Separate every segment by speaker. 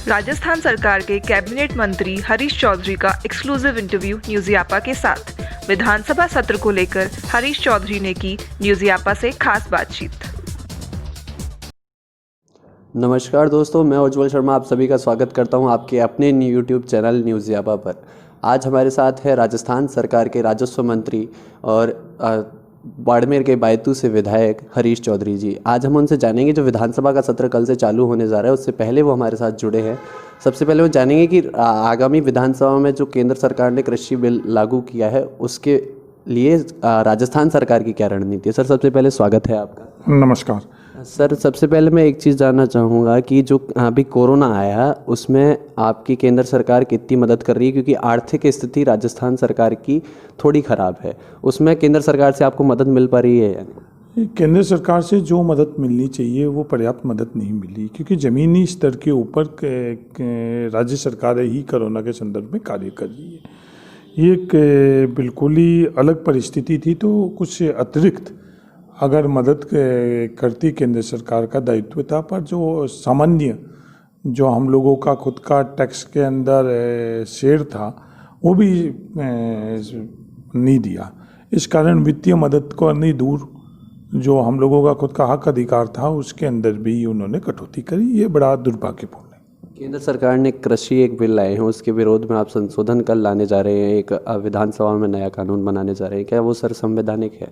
Speaker 1: राजस्थान सरकार के कैबिनेट मंत्री हरीश चौधरी का एक्सक्लूसिव इंटरव्यू न्यूज़यापा के साथ। विधानसभा सत्र को लेकर हरीश चौधरी ने की न्यूज़यापा से खास बातचीत।
Speaker 2: नमस्कार दोस्तों, मैं उज्ज्वल शर्मा आप सभी का स्वागत करता हूं आपके अपने यूट्यूब चैनल न्यूज़यापा पर। आज हमारे साथ है राजस्थान सरकार के राजस्व मंत्री और बाड़मेर के बायतू से विधायक हरीश चौधरी जी। आज हम उनसे जानेंगे जो विधानसभा का सत्र कल से चालू होने जा रहा है, उससे पहले वो हमारे साथ जुड़े हैं। सबसे पहले वो जानेंगे कि आगामी विधानसभा में जो केंद्र सरकार ने कृषि बिल लागू किया है उसके लिए राजस्थान सरकार की क्या रणनीति है। सर, सबसे पहले स्वागत है आपका।
Speaker 3: नमस्कार
Speaker 2: सर, सबसे पहले मैं एक चीज़ जानना चाहूँगा कि जो अभी कोरोना आया उसमें आपकी केंद्र सरकार कितनी मदद कर रही है, क्योंकि आर्थिक स्थिति राजस्थान सरकार की थोड़ी ख़राब है। उसमें केंद्र सरकार से आपको मदद मिल पा रही है या नहीं?
Speaker 3: केंद्र सरकार से जो मदद मिलनी चाहिए वो पर्याप्त मदद नहीं मिली, क्योंकि ज़मीनी स्तर के ऊपर राज्य सरकारें ही कोरोना के संदर्भ में कार्य कर रही है। ये एक बिल्कुल ही अलग परिस्थिति थी, तो कुछ अतिरिक्त अगर मदद करती केंद्र सरकार का दायित्व था, पर जो सामान्य जो हम लोगों का खुद का टैक्स के अंदर शेयर था वो भी नहीं दिया। इस कारण वित्तीय मदद को नहीं दूर जो हम लोगों का खुद का हक अधिकार था उसके अंदर भी उन्होंने कटौती करी। ये बड़ा दुर्भाग्यपूर्ण है।
Speaker 2: केंद्र सरकार ने कृषि एक बिल लाए हैं, उसके विरोध में आप संशोधन कल लाने जा रहे हैं, एक विधानसभा में नया कानून बनाने जा रहे हैं। क्या वो सर संवैधानिक है?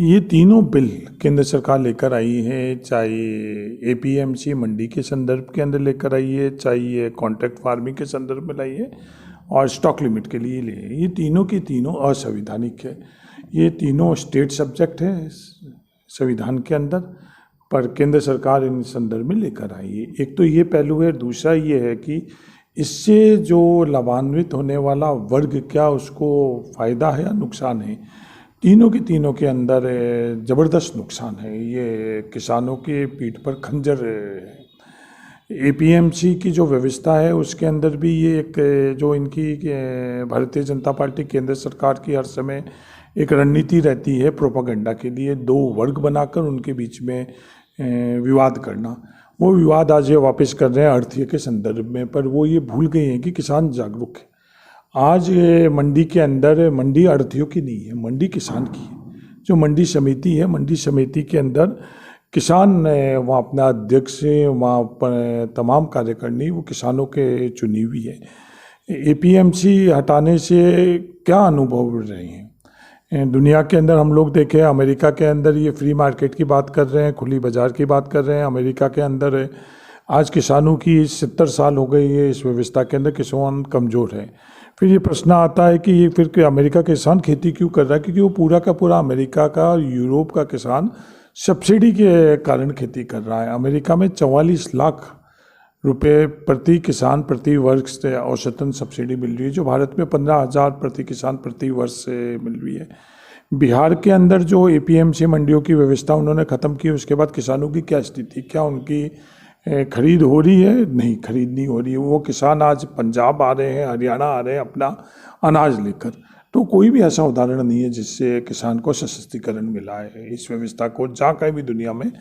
Speaker 3: ये तीनों बिल केंद्र सरकार लेकर आई है, चाहे एपीएमसी मंडी के संदर्भ के अंदर लेकर आई है, चाहे ये कॉन्ट्रैक्ट फार्मिंग के संदर्भ में लाई है और स्टॉक लिमिट के लिए लिए है। ये तीनों की तीनों असंवैधानिक है। ये तीनों स्टेट सब्जेक्ट है संविधान के अंदर, पर केंद्र सरकार इन संदर्भ में लेकर आई है। एक तो ये पहलू है। दूसरा ये है कि इससे जो लाभान्वित होने वाला वर्ग, क्या उसको फ़ायदा है या नुकसान है। तीनों के अंदर ज़बरदस्त नुकसान है। ये किसानों के पीठ पर खंजर है। एपीएमसी की जो व्यवस्था है उसके अंदर भी ये एक जो इनकी भारतीय जनता पार्टी केंद्र सरकार की हर समय एक रणनीति रहती है प्रोपागेंडा के लिए, दो वर्ग बनाकर उनके बीच में विवाद करना। वो विवाद आज ये वापस कर रहे हैं अर्थीय के संदर्भ में, पर वो ये भूल गए हैं कि किसान जागरूक है। आज मंडी के अंदर मंडी अर्थीयों की नहीं है, मंडी किसान की है। जो मंडी समिति है, मंडी समिति के अंदर किसान वहाँ अपना अध्यक्ष, वहाँ पर तमाम कार्यकारिणी वो किसानों के चुनी हुई है। एपीएमसी हटाने से क्या अनुभव रहे हैं दुनिया के अंदर? हम लोग देखें, अमेरिका के अंदर ये फ्री मार्केट की बात कर रहे हैं, खुली बाज़ार की बात कर रहे हैं। अमेरिका के अंदर आज किसानों की 70 साल हो गई है इस व्यवस्था के अंदर, किसान कमज़ोर है। फिर ये प्रश्न आता है कि ये फिर अमेरिका के किसान खेती क्यों कर रहा है? क्योंकि वो पूरा का पूरा अमेरिका का, यूरोप का किसान सब्सिडी के कारण खेती कर रहा है। अमेरिका में 44 लाख रुपए प्रति किसान प्रति वर्ष से औसतन सब्सिडी मिल रही है, जो भारत में 15,000 प्रति किसान प्रति वर्ष से मिल रही है। बिहार के अंदर जो एपीएमसी मंडियों की व्यवस्था उन्होंने ख़त्म की, उसके बाद किसानों की क्या स्थिति? क्या उनकी खरीद हो रही है? नहीं, खरीद नहीं हो रही है। वो किसान आज पंजाब आ रहे हैं, हरियाणा आ रहे हैं अपना अनाज लेकर। तो कोई भी ऐसा उदाहरण नहीं है जिससे किसान को सशक्तिकरण मिला है। इस व्यवस्था को जहाँ कहीं भी दुनिया में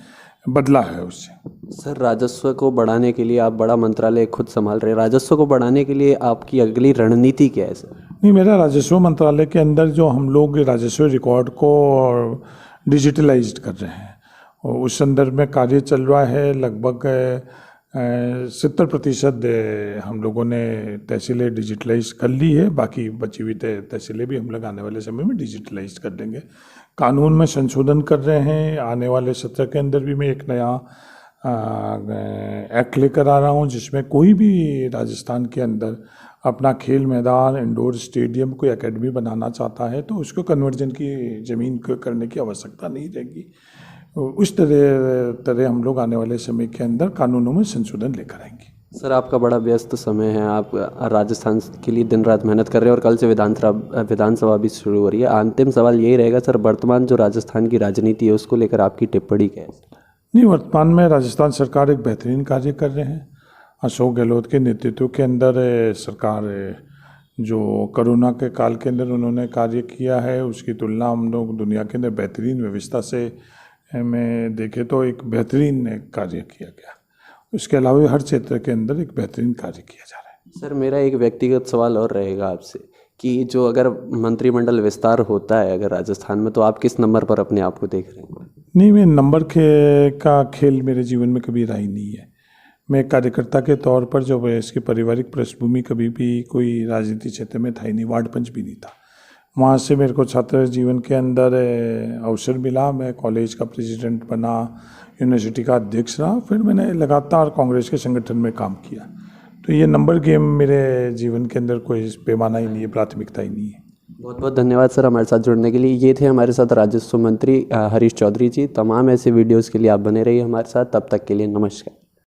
Speaker 3: बदला है उससे।
Speaker 2: सर, राजस्व को बढ़ाने के लिए आप बड़ा मंत्रालय खुद संभाल रहे हैं, राजस्व को बढ़ाने के लिए आपकी अगली रणनीति क्या है सर?
Speaker 3: नहीं, मेरा राजस्व मंत्रालय के अंदर जो हम लोग राजस्व रिकॉर्ड को डिजिटलाइज्ड कर रहे हैं और उस संदर्भ में कार्य चल रहा है। लगभग 70% हम लोगों ने तहसीलें डिजिटलाइज कर ली है। बाकी बची हुई तहसीलें भी हम लोग आने वाले समय में डिजिटलाइज कर देंगे। कानून में संशोधन कर रहे हैं। आने वाले सत्र के अंदर भी मैं एक नया एक्ट लेकर आ रहा हूँ, जिसमें कोई भी राजस्थान के अंदर अपना खेल मैदान, इंडोर स्टेडियम, कोई एकेडमी बनाना चाहता है तो उसको कन्वर्जन की ज़मीन करने की आवश्यकता नहीं रहेगी। उस तरह हम लोग आने वाले समय के अंदर कानूनों में संशोधन लेकर आएंगे।
Speaker 2: सर, आपका बड़ा व्यस्त समय है, आप राजस्थान के लिए दिन रात मेहनत कर रहे हैं और कल से विधानसभा भी शुरू हो रही है। अंतिम सवाल यही रहेगा सर, वर्तमान जो राजस्थान की राजनीति है उसको लेकर आपकी टिप्पणी क्या है?
Speaker 3: नहीं, वर्तमान में राजस्थान सरकार एक बेहतरीन कार्य कर रहे हैं। अशोक गहलोत के नेतृत्व के अंदर सरकार जो कोरोना के काल के अंदर उन्होंने कार्य किया है, उसकी तुलना हम लोग दुनिया के अंदर बेहतरीन व्यवस्था से में देखें तो एक बेहतरीन कार्य किया गया। उसके अलावा हर क्षेत्र के अंदर एक बेहतरीन कार्य किया जा रहा है।
Speaker 2: सर मेरा एक व्यक्तिगत सवाल और रहेगा आपसे कि जो अगर मंत्रिमंडल विस्तार होता है अगर राजस्थान में, तो आप किस नंबर पर अपने आप को देख रहे हैं?
Speaker 3: नहीं, मैं नंबर का खेल मेरे जीवन में कभी रहा ही नहीं है। मैं एक कार्यकर्ता के तौर पर, जो इसकी पारिवारिक पृष्ठभूमि कभी भी कोई राजनीति क्षेत्र में था ही नहीं, वार्ड पंच भी नहीं था। वहाँ से मेरे को छात्र जीवन के अंदर अवसर मिला, मैं कॉलेज का प्रेसिडेंट बना, यूनिवर्सिटी का अध्यक्ष रहा, फिर मैंने लगातार कांग्रेस के संगठन में काम किया। तो ये नंबर गेम मेरे जीवन के अंदर कोई पैमाना ही नहीं है, प्राथमिकता ही नहीं है।
Speaker 2: बहुत बहुत धन्यवाद सर हमारे साथ जुड़ने के लिए। ये थे हमारे साथ राजस्व मंत्री हरीश चौधरी जी। तमाम ऐसे वीडियोज़ के लिए आप बने रहिए हमारे साथ। तब तक के लिए नमस्कार।